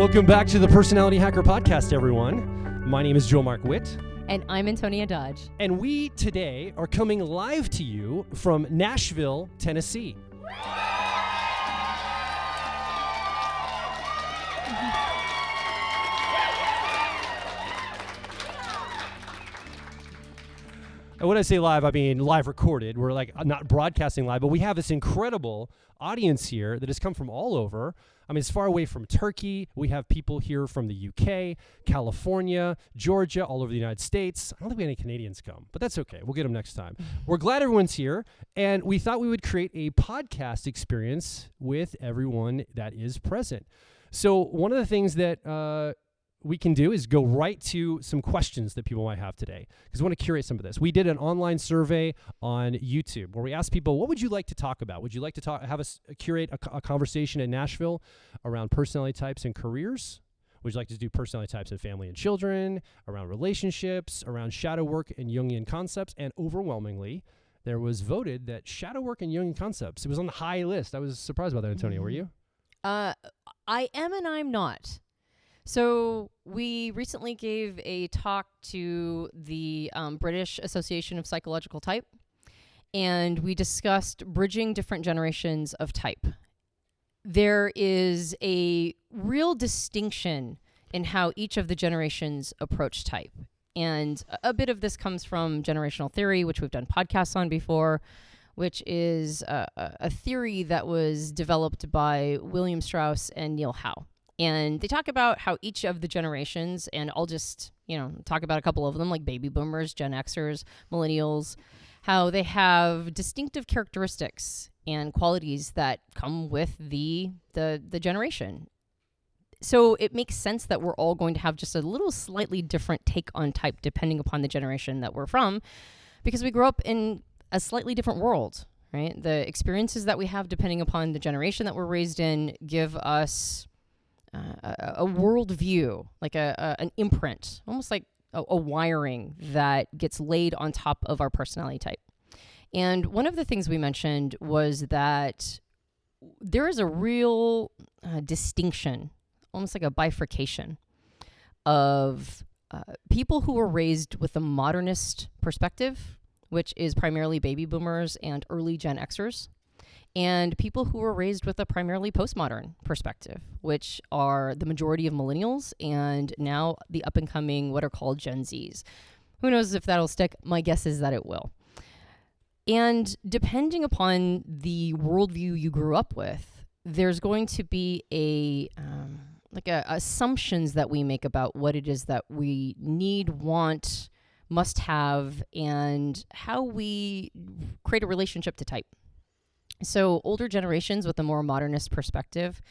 Welcome back to the Personality Hacker Podcast, everyone. My name is Joe Mark Witt. And I'm Antonia Dodge. And we today are coming live to you from Nashville, Tennessee. And when I say live, I mean live recorded. We're like not broadcasting live, but we have this incredible audience here that has come from all over. I mean, it's far away from Turkey. We have people here from the UK, California, Georgia, all over the United States. I don't think we have any Canadians come, but that's okay. We'll get them next time. We're glad everyone's here, and we thought we would create a podcast experience with everyone that is present. So one of the things that we can do is go right to some questions that people might have today, because we want to curate some of this. We did an online survey on YouTube where we asked people, what would you like to talk about? Would you like to have us curate a conversation in Nashville around personality types and careers? Would you like to do personality types and family and children, around relationships, around shadow work and Jungian concepts? And overwhelmingly, there was voted that shadow work and Jungian concepts, it was on the high list. I was surprised by that, Antonia. Were you? I am and I'm not. So we recently gave a talk to the British Association of Psychological Type, and we discussed bridging different generations of type. There is a real distinction in how each of the generations approach type. And a bit of this comes from generational theory, which we've done podcasts on before, which is a theory that was developed by William Strauss and Neil Howe. And they talk about how each of the generations, and I'll just, talk about a couple of them, like baby boomers, Gen Xers, millennials, how they have distinctive characteristics and qualities that come with the generation. So it makes sense that we're all going to have just a little slightly different take on type depending upon the generation that we're from, because we grew up in a slightly different world, right? The experiences that we have depending upon the generation that we're raised in give us a worldview, like an imprint, almost like a wiring that gets laid on top of our personality type. And one of the things we mentioned was that there is a real distinction, almost like a bifurcation of people who were raised with a modernist perspective, which is primarily baby boomers and early Gen Xers, and people who were raised with a primarily postmodern perspective, which are the majority of millennials and now the up-and-coming what are called Gen Zs. Who knows if that'll stick? My guess is that it will. And depending upon the worldview you grew up with, there's going to be assumptions that we make about what it is that we need, want, must have, and how we create a relationship to type. So older generations with a more modernist perspective,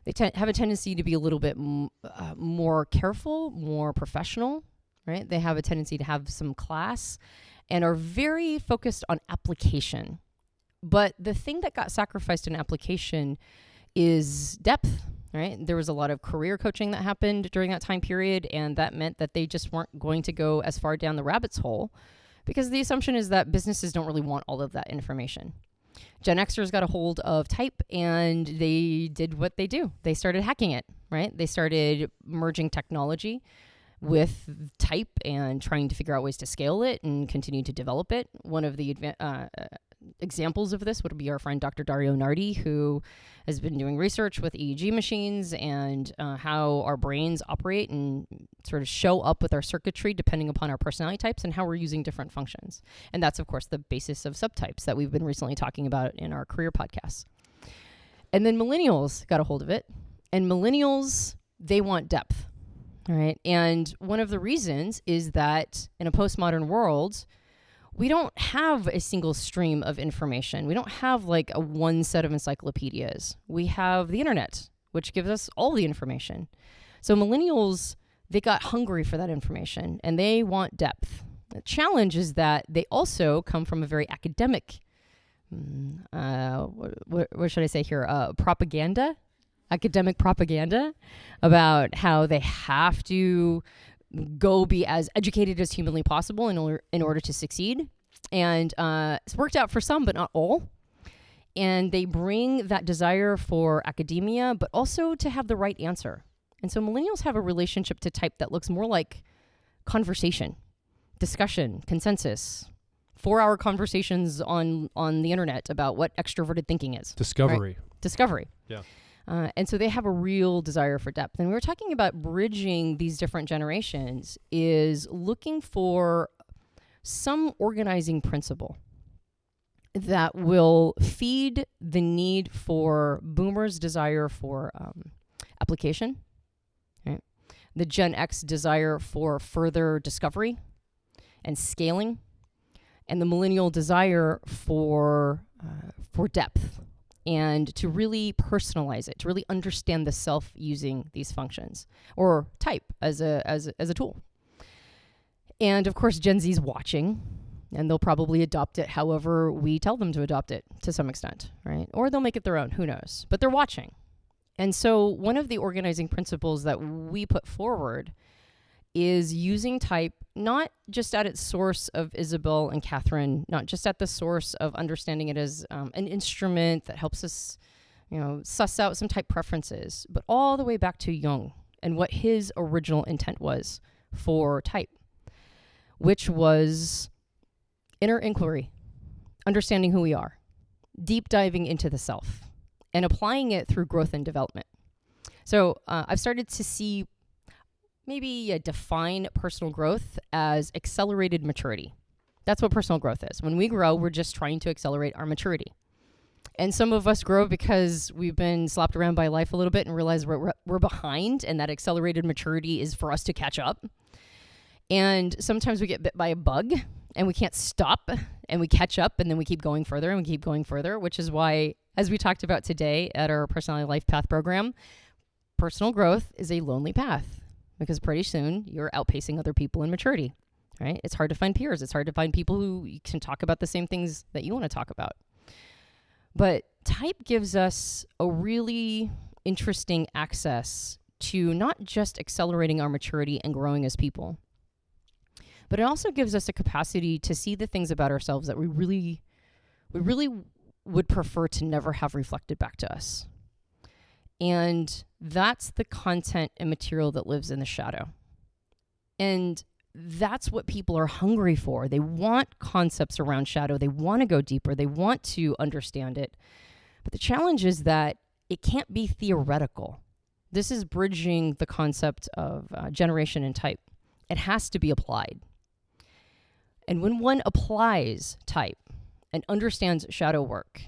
they have a tendency to be a little bit more careful, more professional, right? They have a tendency to have some class and are very focused on application. But the thing that got sacrificed in application is depth, right? There was a lot of career coaching that happened during that time period, and that meant that they just weren't going to go as far down the rabbit's hole, because the assumption is that businesses don't really want all of that information. Gen Xers got a hold of type and they did what they do. They started hacking it, right? They started merging technology with type and trying to figure out ways to scale it and continue to develop it. One of the examples of this would be our friend Dr. Dario Nardi, who has been doing research with EEG machines and how our brains operate and sort of show up with our circuitry depending upon our personality types and how we're using different functions. And that's, of course, the basis of subtypes that we've been recently talking about in our career podcasts. And then millennials got a hold of it. And millennials, they want depth, all right? And one of the reasons is that in a postmodern world, we don't have a single stream of information. We don't have like a one set of encyclopedias. We have the internet, which gives us all the information. So millennials, they got hungry for that information and they want depth. The challenge is that they also come from a very academic, what should I say here? Academic propaganda about how they have to go be as educated as humanly possible in order to succeed. And it's worked out for some, but not all. And they bring that desire for academia, but also to have the right answer. And so millennials have a relationship to type that looks more like conversation, discussion, consensus, 4-hour conversations on the internet about what extroverted thinking is. Discovery. Right? Discovery. Yeah. And so they have a real desire for depth. And we were talking about bridging these different generations is looking for some organizing principle that will feed the need for boomers' desire for application, right? The Gen X desire for further discovery and scaling, and the millennial desire for depth and to really personalize it, to really understand the self using these functions or type as a tool. And of course, Gen Z's watching, and they'll probably adopt it however we tell them to adopt it to some extent, right? Or they'll make it their own, who knows? But they're watching. And so one of the organizing principles that we put forward is using type not just at its source of Isabel and Catherine, not just at the source of understanding it as an instrument that helps us, suss out some type preferences, but all the way back to Jung and what his original intent was for type, which was inner inquiry, understanding who we are, deep diving into the self, and applying it through growth and development. So I've started to see maybe define personal growth as accelerated maturity. That's what personal growth is. When we grow, we're just trying to accelerate our maturity. And some of us grow because we've been slapped around by life a little bit and realize we're behind, and that accelerated maturity is for us to catch up. And sometimes we get bit by a bug and we can't stop, and we catch up, and then we keep going further and we keep going further, which is why, as we talked about today at our Personality Life Path program, personal growth is a lonely path. Because pretty soon you're outpacing other people in maturity, right? It's hard to find peers. It's hard to find people who can talk about the same things that you want to talk about. But type gives us a really interesting access to not just accelerating our maturity and growing as people, but it also gives us a capacity to see the things about ourselves that we really would prefer to never have reflected back to us. And that's the content and material that lives in the shadow. And that's what people are hungry for. They want concepts around shadow. They want to go deeper. They want to understand it. But the challenge is that it can't be theoretical. This is bridging the concept of generation and type. It has to be applied. And when one applies type and understands shadow work,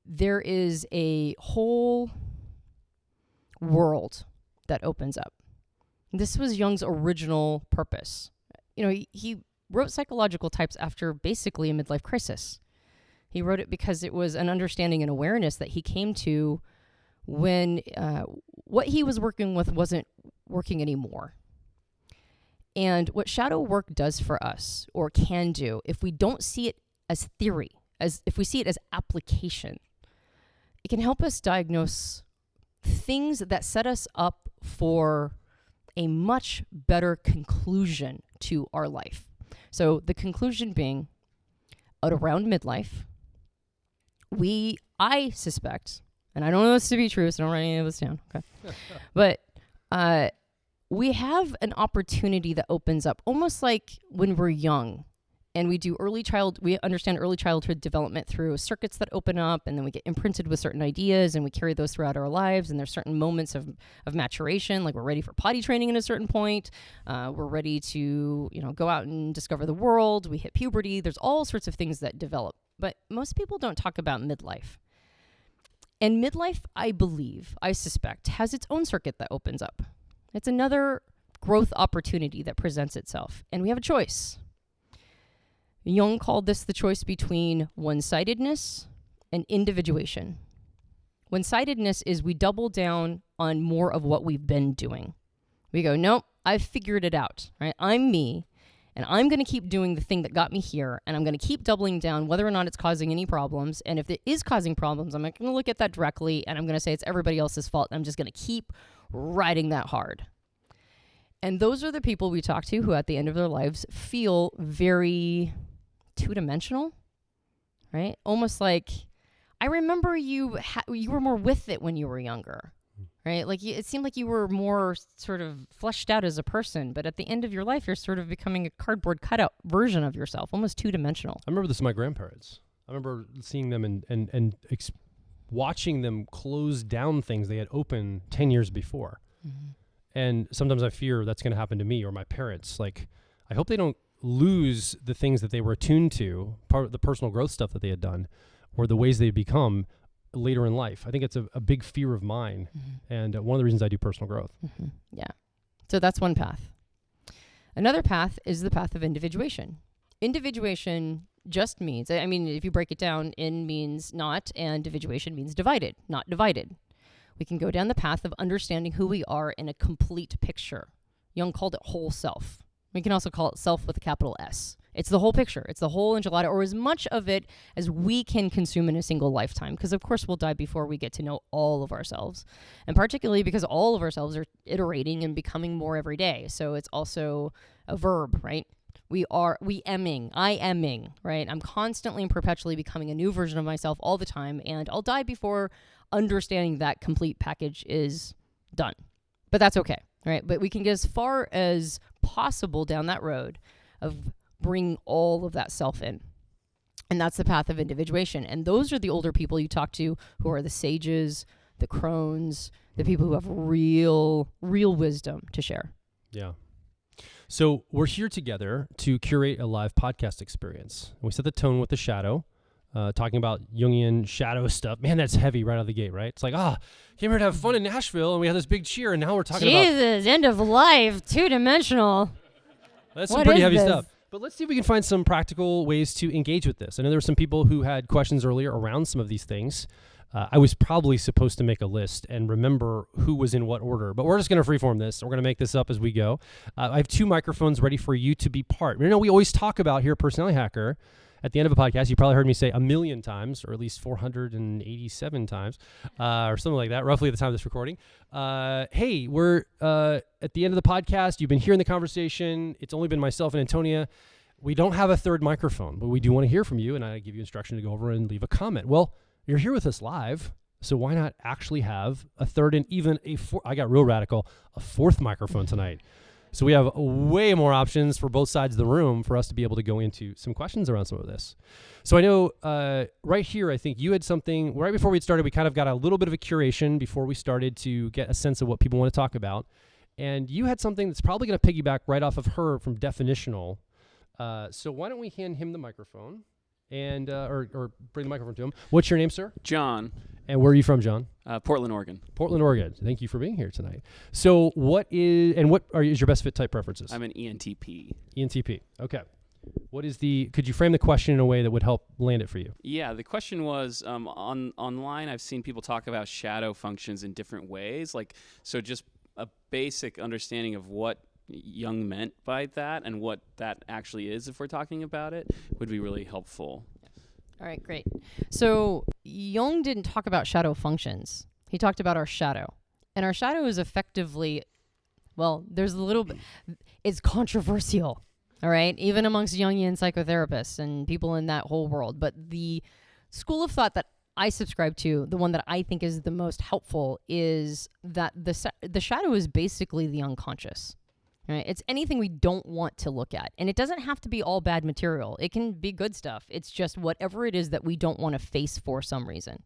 there is a whole world that opens up. This was Jung's original purpose. He wrote psychological types after basically a midlife crisis. He wrote it because it was an understanding and awareness that he came to when what he was working with wasn't working anymore. And what shadow work does for us, or can do, if we don't see it as theory, if we see it as application, it can help us diagnose things that set us up for a much better conclusion to our life. So the conclusion being, at around midlife, I suspect, and I don't know this to be true, so don't write any of this down, okay? But we have an opportunity that opens up, almost like when we're young. And we understand early childhood development through circuits that open up, and then we get imprinted with certain ideas, and we carry those throughout our lives. And there's certain moments of maturation, like we're ready for potty training at a certain point. We're ready to, go out and discover the world. We hit puberty. There's all sorts of things that develop. But most people don't talk about midlife. And midlife, I suspect, has its own circuit that opens up. It's another growth opportunity that presents itself. And we have a choice. Jung called this the choice between one-sidedness and individuation. One-sidedness is we double down on more of what we've been doing. We go, nope, I've figured it out, right? I'm me, and I'm going to keep doing the thing that got me here, and I'm going to keep doubling down whether or not it's causing any problems. And if it is causing problems, I'm not going to look at that directly, and I'm going to say it's everybody else's fault, and I'm just going to keep riding that hard. And those are the people we talk to who at the end of their lives feel very two-dimensional, right? Almost like, I remember you were more with it when you were younger, right? Like it seemed like you were more sort of fleshed out as a person, but at the end of your life, you're sort of becoming a cardboard cutout version of yourself, almost two-dimensional. I remember this with my grandparents. I remember seeing them and watching them close down things they had opened 10 years before. Mm-hmm. And sometimes I fear that's going to happen to me or my parents. Like, I hope they don't lose the things that they were attuned to, part of the personal growth stuff that they had done, or the ways they've become later in life. I think it's a big fear of mine. Mm-hmm. And one of the reasons I do personal growth. Mm-hmm. Yeah. So that's one path. Another path is the path of individuation. Individuation just means, I mean, if you break it down, in means not, and individuation means divided, not divided. We can go down the path of understanding who we are in a complete picture. Jung called it whole self. We can also call it self with a capital S. It's the whole picture. It's the whole enchilada, or as much of it as we can consume in a single lifetime. Because, of course, we'll die before we get to know all of ourselves. And particularly because all of ourselves are iterating and becoming more every day. So it's also a verb, right? I aming, right? I'm constantly and perpetually becoming a new version of myself all the time. And I'll die before understanding that complete package is done. But that's okay, right? But we can get as far as possible down that road of bring all of that self in. And that's the path of individuation. And those are the older people you talk to who are the sages, the crones, the people who have real wisdom to share. Yeah. So we're here together to curate a live podcast experience. We set the tone with the shadow, talking about Jungian shadow stuff. Man, that's heavy right out of the gate, right? It's like, came here to have fun in Nashville, and we had this big cheer, and now we're talking about... Jesus, end of life, two-dimensional. That's some pretty heavy stuff. But let's see if we can find some practical ways to engage with this. I know there were some people who had questions earlier around some of these things. I was probably supposed to make a list and remember who was in what order, but we're just going to freeform this. We're going to make this up as we go. I have 2 microphones ready for you to be part. You know, we always talk about here at Personality Hacker, at the end of a podcast, you probably heard me say 1,000,000 times, or at least 487 times, or something like that, roughly at the time of this recording. Hey, we're at the end of the podcast. You've been hearing the conversation. It's only been myself and Antonia. We don't have a third microphone, but we do want to hear from you, and I give you instruction to go over and leave a comment. Well, you're here with us live, so why not actually have a third and even a fourth? I got real radical, a 4th microphone tonight. So we have way more options for both sides of the room for us to be able to go into some questions around some of this. So I know right here, I think you had something, right before we started, we kind of got a little bit of a curation before we started to get a sense of what people want to talk about. And you had something that's probably going to piggyback right off of her from definitional. So why don't we hand him the microphone and or bring the microphone to him. What's your name, sir? John. And where are you from, John? Portland, Oregon. Portland, Oregon. Thank you for being here tonight. So what is your best fit type preferences? I'm an ENTP. ENTP. Okay. Could you frame the question in a way that would help land it for you? Yeah, the question was, online I've seen people talk about shadow functions in different ways. So just a basic understanding of what Jung meant by that and what that actually is, if we're talking about it, would be really helpful. All right, great. So Jung didn't talk about shadow functions. He talked about our shadow. And our shadow is effectively, there's a little bit, it's controversial, all right, even amongst Jungian psychotherapists and people in that whole world. But the school of thought that I subscribe to, the one that I think is the most helpful, is that the shadow is basically the unconscious. Right? It's anything we don't want to look at. And it doesn't have to be all bad material. It can be good stuff. It's just whatever it is that we don't want to face for some reason.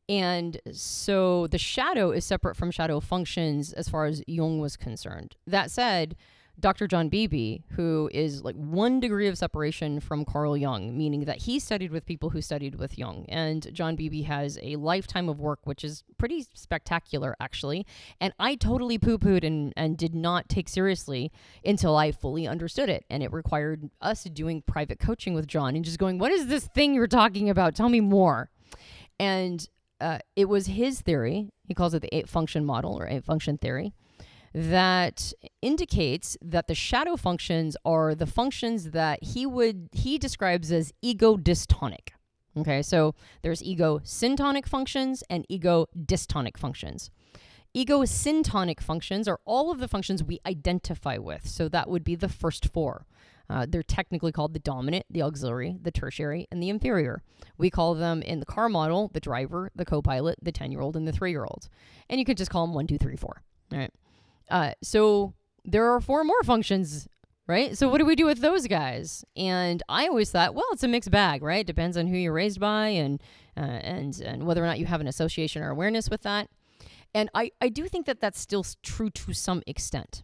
And so the shadow is separate from shadow functions as far as Jung was concerned. That said, Dr. John Beebe, who is like 1 degree of separation from Carl Jung, meaning that he studied with people who studied with Jung. And John Beebe has a lifetime of work, which is pretty spectacular, actually. And I totally poo-pooed and did not take seriously until I fully understood it. And it required us doing private coaching with John and just going, what is this thing you're talking about? Tell me more. And it was his theory. He calls it the 8-function model or 8-function theory, that indicates that the shadow functions are the functions that he describes as ego-dystonic. Okay, so there's ego-syntonic functions and ego-dystonic functions. Ego-syntonic functions are all of the functions we identify with. So that would be the first 4. They're technically called the dominant, the auxiliary, the tertiary, and the inferior. We call them in the car model the driver, the co-pilot, the 10-year-old, and the 3-year-old. And you could just call them 1, 2, 3, 4. All right. So there are 4 more functions, right? So what do we do with those guys? And I always thought, well, it's a mixed bag, right? Depends on who you're raised by and whether or not you have an association or awareness with that. And I do think that that's still true to some extent.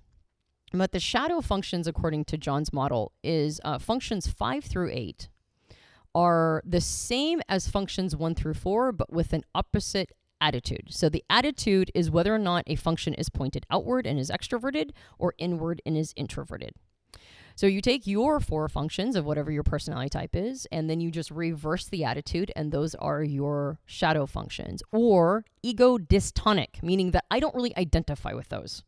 But the shadow functions, according to John's model, is functions 5 through 8 are the same as functions 1 through 4, but with an opposite attitude. So the attitude is whether or not a function is pointed outward and is extroverted or inward and is introverted. So you take your 4 functions of whatever your personality type is, and then you just reverse the attitude, and those are your shadow functions. Or ego-dystonic, meaning that I don't really identify with those,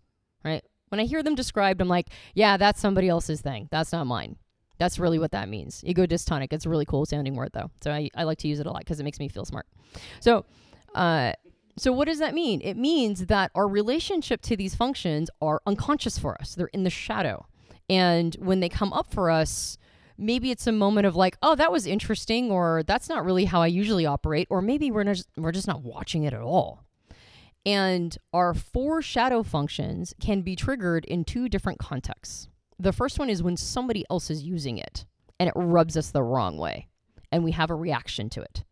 right? When I hear them described, I'm like, yeah, that's somebody else's thing. That's not mine. That's really what that means. Ego-Dystonic. It's a really cool sounding word, though. So I like to use it a lot because it makes me feel smart. So what does that mean? It means that our relationship to these functions are unconscious for us. They're in the shadow. And when they come up for us, maybe it's a moment of like, oh, that was interesting, or that's not really how I usually operate, or maybe we're just not watching it at all. And our 4 shadow functions can be triggered in 2 different contexts. The first one is when somebody else is using it and it rubs us the wrong way and we have a reaction to it.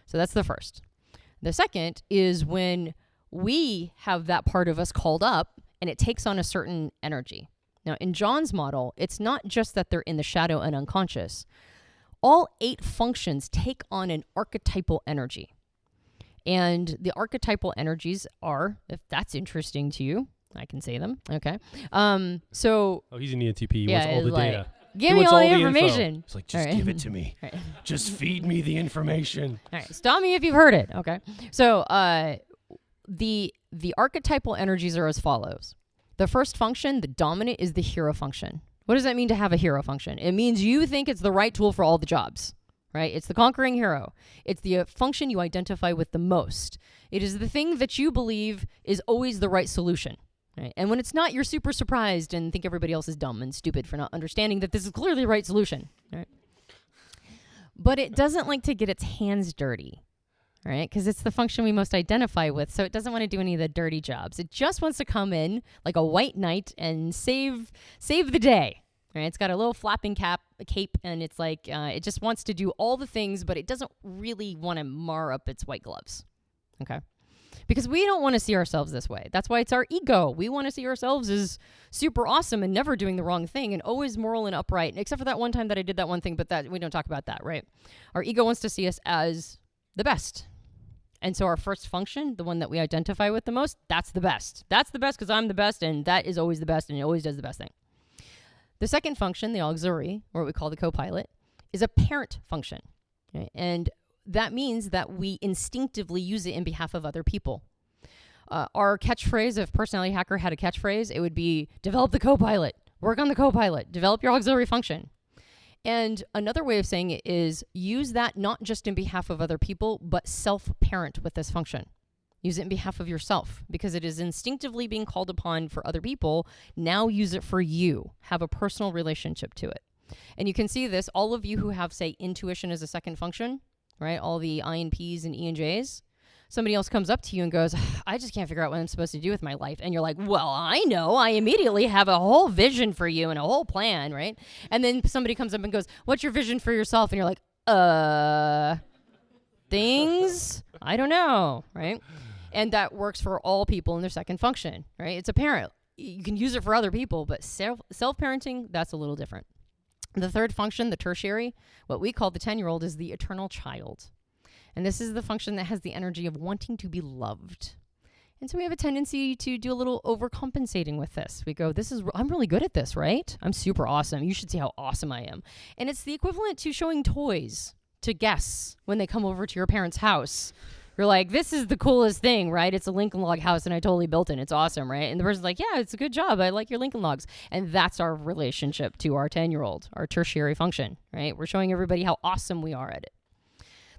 So that's the first. The second is when we have that part of us called up and it takes on a certain energy. Now, in John's model, it's not just that they're in the shadow and unconscious. All 8 functions take on an archetypal energy. And the archetypal energies are, if that's interesting to you, I can say them. Okay. Oh, he's an ENTP. He wants all the data. Give me all the information. Info. It's like, just give it to me. Right. Just feed me the information. All right. Stop me if you've heard it. Okay. So the archetypal energies are as follows. The first function, the dominant, is the hero function. What does that mean to have a hero function? It means you think it's the right tool for all the jobs. Right? It's the conquering hero. It's the function you identify with the most. It is the thing that you believe is always the right solution. Right? And when it's not, you're super surprised and think everybody else is dumb and stupid for not understanding that this is clearly the right solution. Right? But it doesn't like to get its hands dirty. Right? Because it's the function we most identify with, so it doesn't want to do any of the dirty jobs. It just wants to come in like a white knight and save the day. Right? It's got a little flapping cape, and it's like it just wants to do all the things, but it doesn't really want to mar up its white gloves. Okay? Because we don't want to see ourselves this way. That's why it's our ego. We want to see ourselves as super awesome and never doing the wrong thing and always moral and upright, except for that one time that I did that one thing, but that we don't talk about that, right? Our ego wants to see us as the best. And so our first function, the one that we identify with the most, that's the best. That's the best because I'm the best, and that is always the best, and it always does the best thing. The second function, the auxiliary, or what we call the co-pilot, is a parent function. Okay? And that means that we instinctively use it in behalf of other people. Our catchphrase, if Personality Hacker had a catchphrase, it would be, develop the co-pilot, work on the co-pilot, develop your auxiliary function. And another way of saying it is use that not just in behalf of other people, but self-parent with this function. Use it in behalf of yourself because it is instinctively being called upon for other people. Now use it for you. Have a personal relationship to it. And you can see this, all of you who have, say, intuition as a second function, right? All the INPs and ENJs. Somebody else comes up to you and goes, I just can't figure out what I'm supposed to do with my life. And you're like, well, I know. I immediately have a whole vision for you and a whole plan, right? And then somebody comes up and goes, what's your vision for yourself? And you're like, things? I don't know, right? And that works for all people in their second function, right? It's a parent. You can use it for other people, but self-parenting, that's a little different. The third function, the tertiary, what we call the 10-year-old, is the eternal child. And this is the function that has the energy of wanting to be loved. And so we have a tendency to do a little overcompensating with this. We go, I'm really good at this, right? I'm super awesome. You should see how awesome I am. And it's the equivalent to showing toys to guests when they come over to your parents' house. You're like, this is the coolest thing, right? It's a Lincoln Log house and I totally built it. It's awesome, right? And the person's like, yeah, it's a good job. I like your Lincoln Logs. And that's our relationship to our 10-year-old, our tertiary function, right? We're showing everybody how awesome we are at it.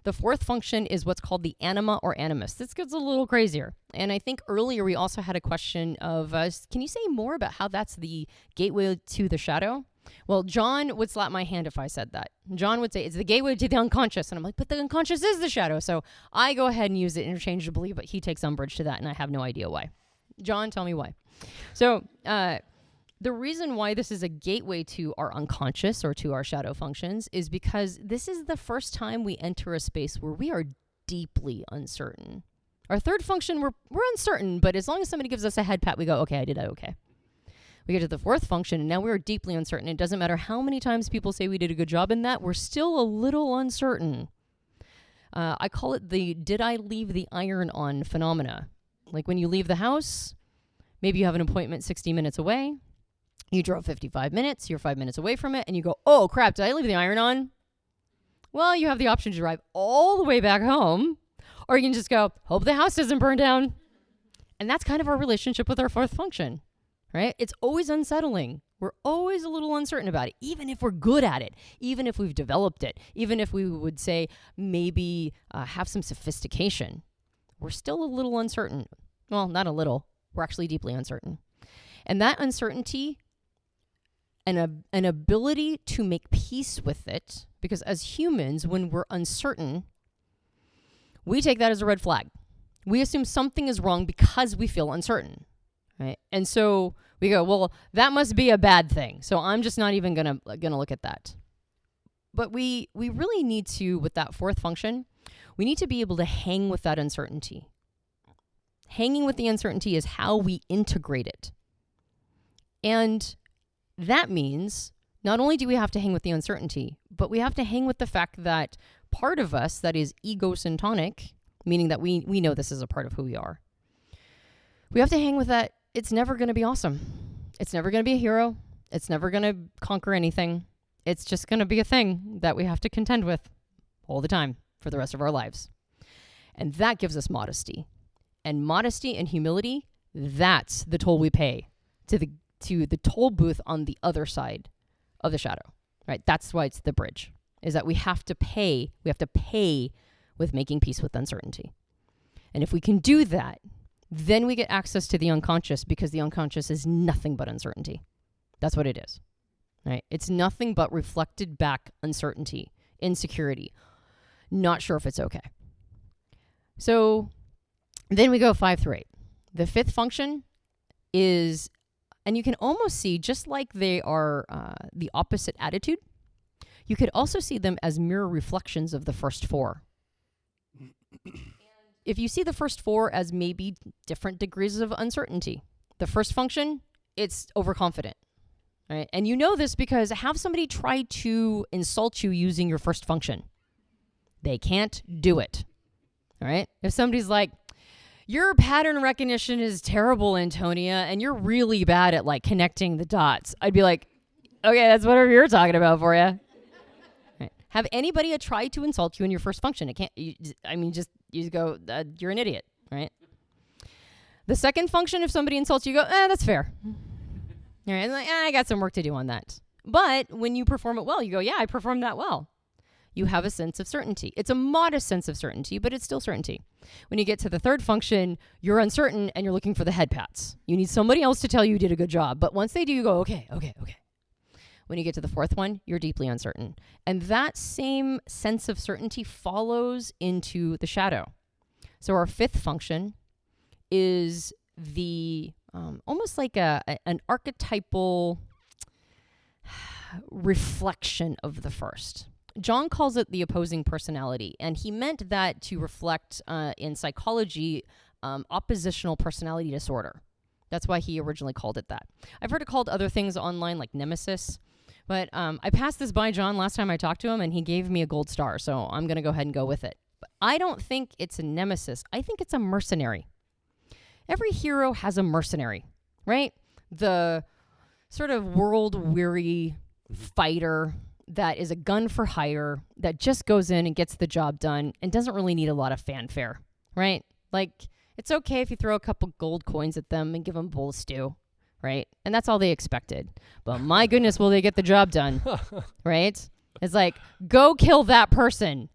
The fourth function is what's called the anima or animus. This gets a little crazier. And I think earlier we also had a question of, can you say more about how that's the gateway to the shadow? Well, John would slap my hand if I said that. John would say, it's the gateway to the unconscious. And I'm like, but the unconscious is the shadow. So I go ahead and use it interchangeably, but he takes umbrage to that, and I have no idea why. John, tell me why. So the reason why this is a gateway to our unconscious or to our shadow functions is because this is the first time we enter a space where we are deeply uncertain. Our third function, we're uncertain, but as long as somebody gives us a head pat, we go, okay, I did that okay. We get to the fourth function, and now we're deeply uncertain. It doesn't matter how many times people say we did a good job in that, we're still a little uncertain. I call it the did I leave the iron on phenomena. Like when you leave the house, maybe you have an appointment 60 minutes away. You drove 55 minutes, you're 5 minutes away from it, and you go, oh crap, did I leave the iron on? Well, you have the option to drive all the way back home, or you can just go, hope the house doesn't burn down. And that's kind of our relationship with our fourth function, right? It's always unsettling. We're always a little uncertain about it, even if we're good at it, even if we've developed it, even if we would say maybe have some sophistication. We're still a little uncertain. Well, not a little. We're actually deeply uncertain. And that uncertainty and an ability to make peace with it, because as humans, when we're uncertain, we take that as a red flag. We assume something is wrong because we feel uncertain, right? And so we go, well, that must be a bad thing. So I'm just not even gonna look at that. But we really need to, with that fourth function, we need to be able to hang with that uncertainty. Hanging with the uncertainty is how we integrate it. And that means not only do we have to hang with the uncertainty, but we have to hang with the fact that part of us that is ego-syntonic, meaning that we know this is a part of who we are. We have to hang with that. It's never going to be awesome. It's never going to be a hero. It's never going to conquer anything. It's just going to be a thing that we have to contend with all the time for the rest of our lives. And that gives us modesty. And modesty and humility, that's the toll we pay to the toll booth on the other side of the shadow, right? That's why it's the bridge, is that we have to pay with making peace with uncertainty. And if we can do that, then we get access to the unconscious, because the unconscious is nothing but uncertainty. That's what it is, right? It's nothing but reflected back uncertainty, insecurity, not sure if it's okay. So then we go 5 through 8. The fifth function is, and you can almost see, just like they are the opposite attitude, you could also see them as mirror reflections of the first 4. If you see the first 4 as maybe different degrees of uncertainty, the first function, it's overconfident, right? And you know this because have somebody try to insult you using your first function. They can't do it, all right? If somebody's like, your pattern recognition is terrible, Antonia, and you're really bad at like connecting the dots, I'd be like, okay, that's whatever you're talking about for you. Right. Have anybody try to insult you in your first function? It can't. You go, you're an idiot, right? The second function, if somebody insults you, go, that's fair. All right, like, I got some work to do on that. But when you perform it well, you go, yeah, I performed that well. You have a sense of certainty. It's a modest sense of certainty, but it's still certainty. When you get to the third function, you're uncertain and you're looking for the head pats. You need somebody else to tell you did a good job. But once they do, you go, okay. When you get to the fourth one, you're deeply uncertain. And that same sense of certainty follows into the shadow. So our fifth function is the almost like an archetypal reflection of the first. Jung calls it the opposing personality, and he meant that to reflect in psychology oppositional personality disorder. That's why he originally called it that. I've heard it called other things online like nemesis, but I passed this by John last time I talked to him, and he gave me a gold star, so I'm going to go ahead and go with it. But I don't think it's a nemesis. I think it's a mercenary. Every hero has a mercenary, right? The sort of world-weary fighter that is a gun for hire, that just goes in and gets the job done and doesn't really need a lot of fanfare, right? Like, it's okay if you throw a couple gold coins at them and give them a bowl of stew, right? And that's all they expected. But my goodness, will they get the job done, right? It's like, go kill that person.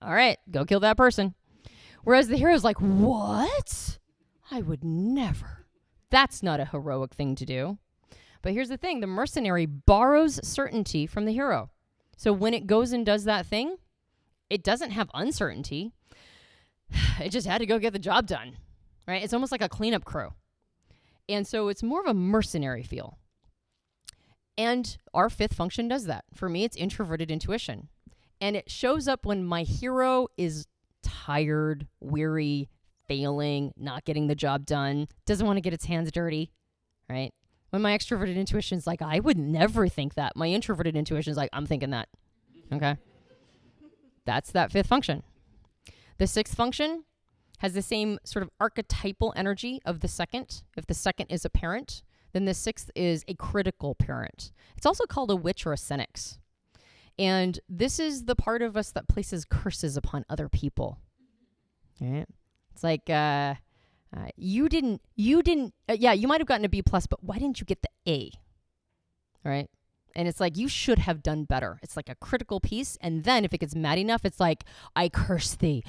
All right, go kill that person. Whereas the hero's like, what? I would never. That's not a heroic thing to do. But here's the thing. The mercenary borrows certainty from the hero. So when it goes and does that thing, it doesn't have uncertainty. It just had to go get the job done, right? It's almost like a cleanup crew. And so it's more of a mercenary feel. And our fifth function does that. For me, it's introverted intuition. And it shows up when my hero is tired, weary, failing, not getting the job done, doesn't want to get its hands dirty, right? When my extroverted intuition is like, I would never think that. My introverted intuition is like, I'm thinking that. Okay? That's that fifth function. The sixth function has the same sort of archetypal energy of the second. If the second is a parent, then the sixth is a critical parent. It's also called a witch or a senex. And this is the part of us that places curses upon other people. Right? It's like, you might have gotten a B+, but why didn't you get the A? Right? And it's like, you should have done better. It's like a critical piece. And then if it gets mad enough, it's like, I curse thee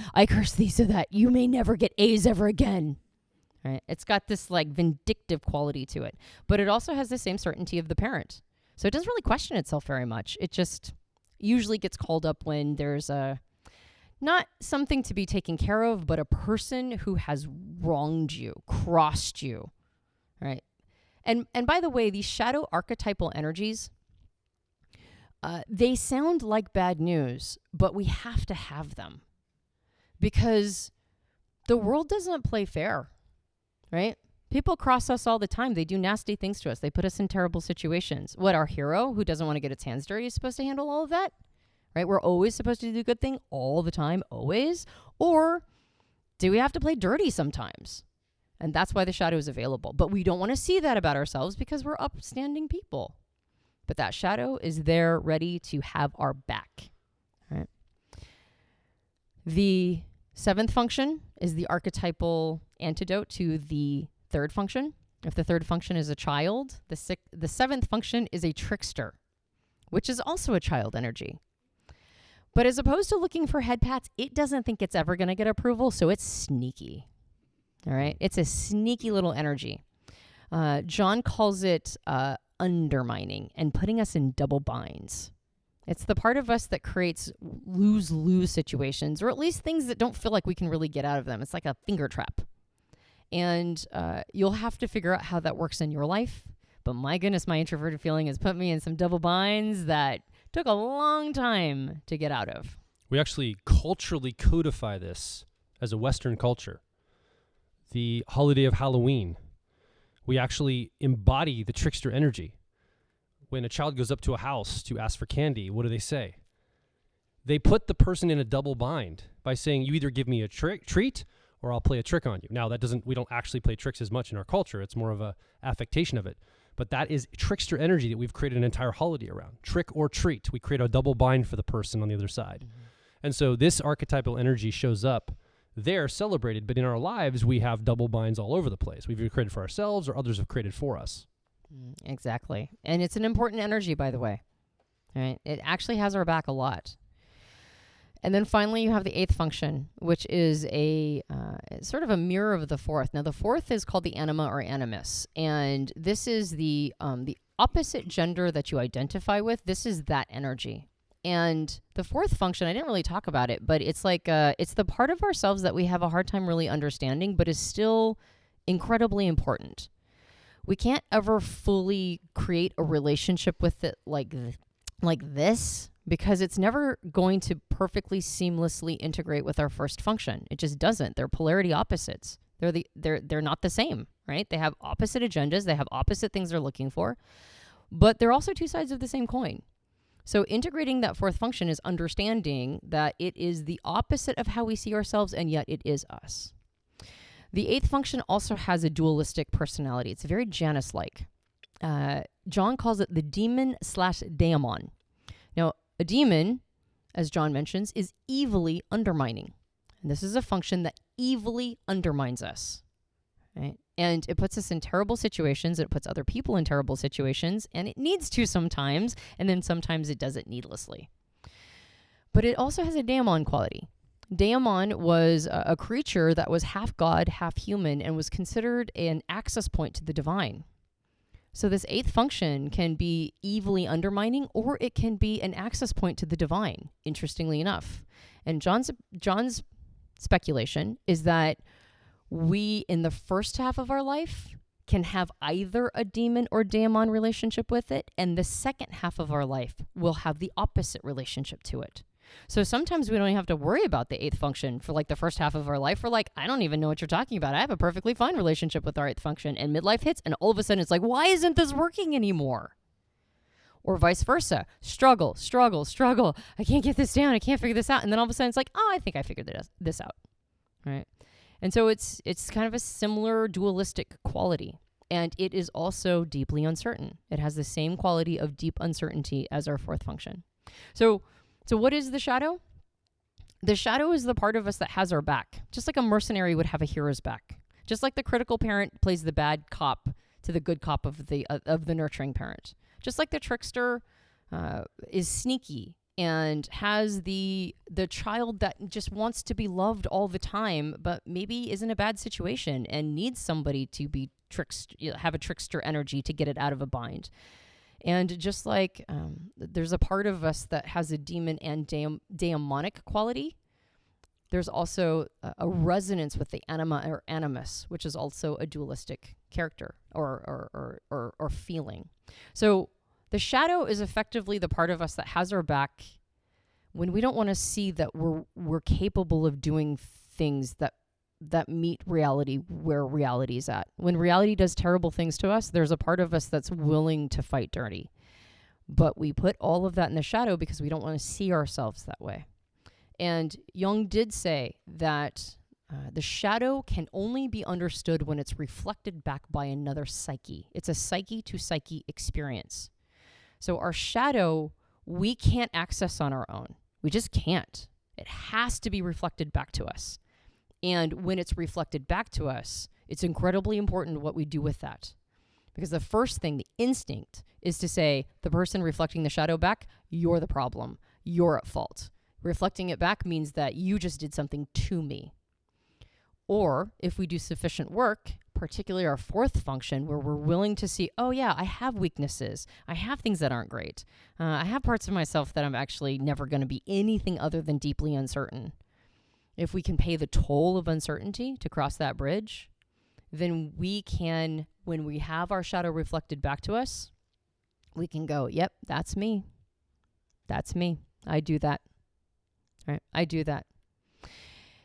so that you may never get A's ever again. Right? It's got this like vindictive quality to it. But it also has the same certainty of the parent. So it doesn't really question itself very much. It just usually gets called up when there's not something to be taken care of, but a person who has wronged you, crossed you, right? And by the way, these shadow archetypal energies, they sound like bad news, but we have to have them because the world doesn't play fair, right? People cross us all the time. They do nasty things to us. They put us in terrible situations. What, our hero who doesn't want to get its hands dirty is supposed to handle all of that? Right? We're always supposed to do the good thing all the time, always? Or do we have to play dirty sometimes? And that's why the shadow is available. But we don't want to see that about ourselves because we're upstanding people. But that shadow is there ready to have our back. Right? The seventh function is the archetypal antidote to the third function. If the third function is a child, the seventh function is a trickster, which is also a child energy. But as opposed to looking for head pats, it doesn't think it's ever going to get approval, so it's sneaky. All right? It's a sneaky little energy. John calls it undermining and putting us in double binds. It's the part of us that creates lose-lose situations, or at least things that don't feel like we can really get out of them. It's like a finger trap. And you'll have to figure out how that works in your life. But my goodness, my introverted feeling has put me in some double binds that took a long time to get out of. We actually culturally codify this as a Western culture. The holiday of Halloween, we actually embody the trickster energy. When a child goes up to a house to ask for candy, what do they say? They put the person in a double bind by saying, you either give me a treat or I'll play a trick on you. Now, we don't actually play tricks as much in our culture. It's more of a affectation of it. But that is trickster energy that we've created an entire holiday around. Trick or treat. We create a double bind for the person on the other side. Mm-hmm. And so this archetypal energy shows up there celebrated, but in our lives, we have double binds all over the place. We've either created for ourselves or others have created for us. Exactly. And it's an important energy, by the way. All right? It actually has our back a lot. And then finally, you have the eighth function, which is sort of a mirror of the fourth. Now, the fourth is called the anima or animus. And this is the opposite gender that you identify with. This is that energy. And the fourth function, I didn't really talk about it, but it's like it's the part of ourselves that we have a hard time really understanding, but is still incredibly important. We can't ever fully create a relationship with it like this, because it's never going to perfectly seamlessly integrate with our first function. It just doesn't. They're polarity opposites. They're not the same, right? They have opposite agendas. They have opposite things they're looking for, but they're also two sides of the same coin. So integrating that fourth function is understanding that it is the opposite of how we see ourselves, and yet it is us. The eighth function also has a dualistic personality. It's very Janus-like. John calls it the demon/daemon. Now, a demon, as John mentions, is evilly undermining. And this is a function that evilly undermines us, right? And it puts us in terrible situations. It puts other people in terrible situations, and it needs to sometimes, and then sometimes it does it needlessly. But it also has a daemon quality. Daemon was a creature that was half god, half human, and was considered an access point to the divine. So this 8th function can be evilly undermining, or it can be an access point to the divine, interestingly enough. And John's speculation is that we, in the first half of our life, can have either a demon or daemon relationship with it, and the second half of our life will have the opposite relationship to it. So sometimes we don't even have to worry about the 8th function for like the first half of our life. We're like, I don't even know what you're talking about. I have a perfectly fine relationship with our 8th function. And midlife hits, and all of a sudden it's like, why isn't this working anymore? Or vice versa. Struggle. I can't get this down. I can't figure this out. And then all of a sudden it's like, oh, I think I figured this out. Right? And so it's kind of a similar dualistic quality. And it is also deeply uncertain. It has the same quality of deep uncertainty as our 4th function. So what is the shadow? The shadow is the part of us that has our back, just like a mercenary would have a hero's back. Just like the critical parent plays the bad cop to the good cop of the nurturing parent. Just like the trickster is sneaky and has the child that just wants to be loved all the time, but maybe is in a bad situation and needs somebody to be have a trickster energy to get it out of a bind. And just like there's a part of us that has a demon and daemonic quality, there's also a resonance with the anima or animus, which is also a dualistic character or feeling. So the shadow is effectively the part of us that has our back when we don't want to see that we're capable of doing things that meet reality where reality is at. When reality does terrible things to us, there's a part of us that's willing to fight dirty. But we put all of that in the shadow because we don't want to see ourselves that way. And Jung did say that the shadow can only be understood when it's reflected back by another psyche. It's a psyche to psyche experience. So our shadow, we can't access on our own. We just can't. It has to be reflected back to us. And when it's reflected back to us, it's incredibly important what we do with that. Because the first thing, the instinct, is to say, the person reflecting the shadow back, you're the problem. You're at fault. Reflecting it back means that you just did something to me. Or if we do sufficient work, particularly our 4th function, where we're willing to see, oh yeah, I have weaknesses. I have things that aren't great. I have parts of myself that I'm actually never going to be anything other than deeply uncertain. If we can pay the toll of uncertainty to cross that bridge, then we can, when we have our shadow reflected back to us, we can go, yep, that's me. That's me. I do that. Right? I do that.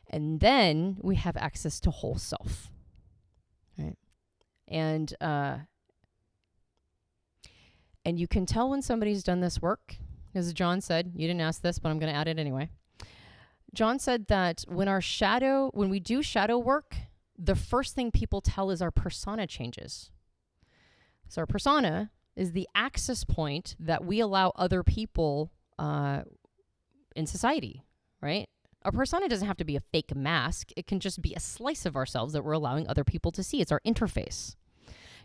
And then we have access to whole self. Right? And you can tell when somebody's done this work, as John said, you didn't ask this, but I'm going to add it anyway. John said that when we do shadow work, the first thing people tell is our persona changes. So our persona is the access point that we allow other people in society, right? Our persona doesn't have to be a fake mask. It can just be a slice of ourselves that we're allowing other people to see. It's our interface.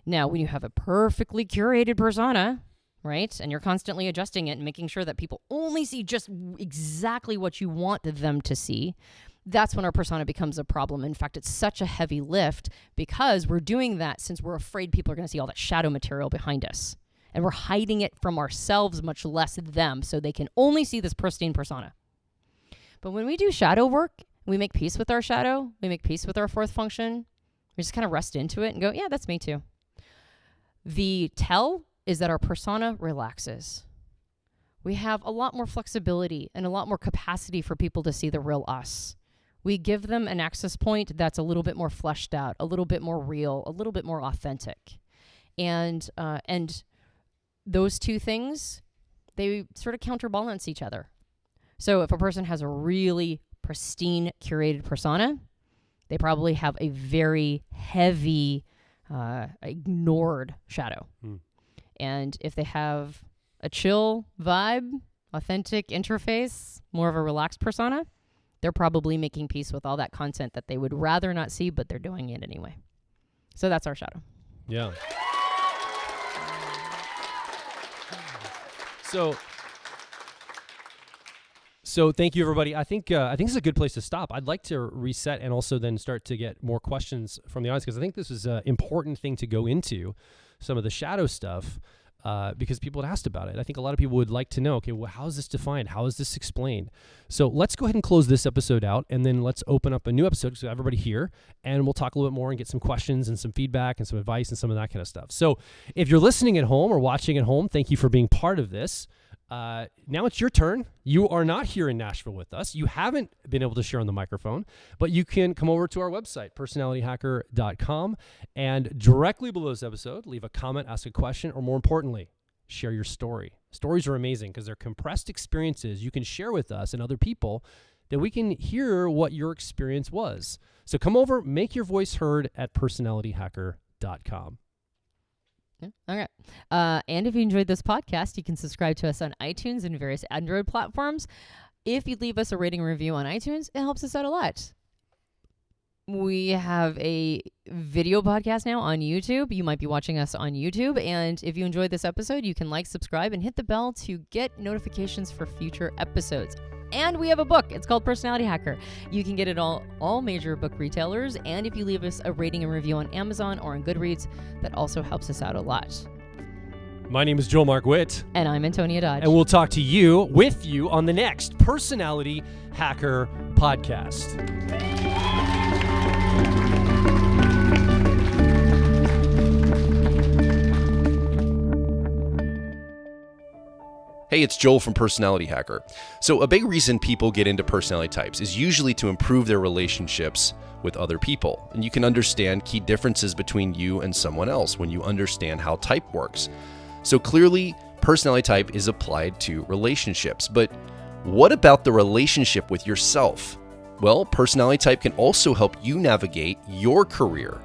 Now, when you have a perfectly curated persona, right, and you're constantly adjusting it and making sure that people only see just exactly what you want them to see, that's when our persona becomes a problem. In fact, it's such a heavy lift because we're doing that since we're afraid people are going to see all that shadow material behind us. And we're hiding it from ourselves, much less them, so they can only see this pristine persona. But when we do shadow work, we make peace with our shadow, we make peace with our 4th function, we just kind of rest into it and go, yeah, that's me too. The tell is that our persona relaxes. We have a lot more flexibility and a lot more capacity for people to see the real us. We give them an access point that's a little bit more fleshed out, a little bit more real, a little bit more authentic. And those two things, they sort of counterbalance each other. So if a person has a really pristine, curated persona, they probably have a very heavy, ignored shadow. And if they have a chill vibe, authentic interface, more of a relaxed persona, they're probably making peace with all that content that they would rather not see, but they're doing it anyway. So that's our shadow. Yeah. So thank you, everybody. I think this is a good place to stop. I'd like to reset and also then start to get more questions from the audience because I think this is an important thing to go into. some of the shadow stuff because people had asked about it. I think a lot of people would like to know, okay, well, how is this defined? How is this explained? So let's go ahead and close this episode out, and then let's open up a new episode so everybody here, and we'll talk a little bit more and get some questions and some feedback and some advice and some of that kind of stuff. So if you're listening at home or watching at home, thank you for being part of this. Now it's your turn. You are not here in Nashville with us. You haven't been able to share on the microphone, but you can come over to our website, personalityhacker.com, and directly below this episode, leave a comment, ask a question, or more importantly, share your story. Stories are amazing because they're compressed experiences you can share with us and other people that we can hear what your experience was. So come over, make your voice heard at personalityhacker.com. Okay. And if you enjoyed this podcast, you can subscribe to us on iTunes and various Android platforms. If you leave us a rating and review on iTunes, it helps us out a lot. We have a video podcast now on YouTube. You might be watching us on YouTube. And if you enjoyed this episode, you can like, subscribe, and hit the bell to get notifications for future episodes. And we have a book. It's called Personality Hacker. You can get it all major book retailers. And if you leave us a rating and review on Amazon or on Goodreads, that also helps us out a lot. My name is Joel Mark Witt. And I'm Antonia Dodge. And we'll talk to you, with you, on the next Personality Hacker podcast. Hey, it's Joel from Personality Hacker. So a big reason people get into personality types is usually to improve their relationships with other people. And you can understand key differences between you and someone else when you understand how type works. So clearly, personality type is applied to relationships. But what about the relationship with yourself? Well, personality type can also help you navigate your career,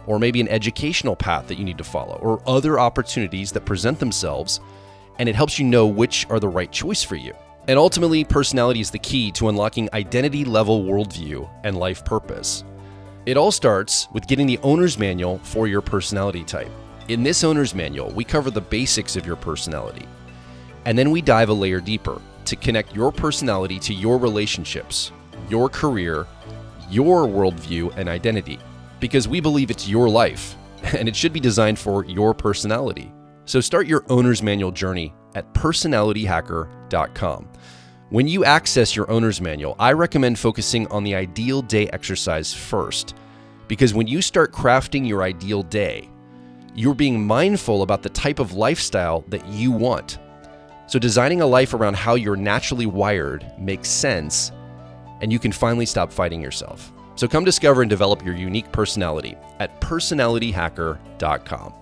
or maybe an educational path that you need to follow, or other opportunities that present themselves, and it helps you know which are the right choice for you. And ultimately, personality is the key to unlocking identity-level worldview and life purpose. It all starts with getting the owner's manual for your personality type. In this owner's manual, we cover the basics of your personality, and then we dive a layer deeper to connect your personality to your relationships, your career, your worldview, and identity, because we believe it's your life, and it should be designed for your personality. So start your owner's manual journey at personalityhacker.com. When you access your owner's manual, I recommend focusing on the ideal day exercise first, because when you start crafting your ideal day, you're being mindful about the type of lifestyle that you want. So designing a life around how you're naturally wired makes sense, and you can finally stop fighting yourself. So come discover and develop your unique personality at personalityhacker.com.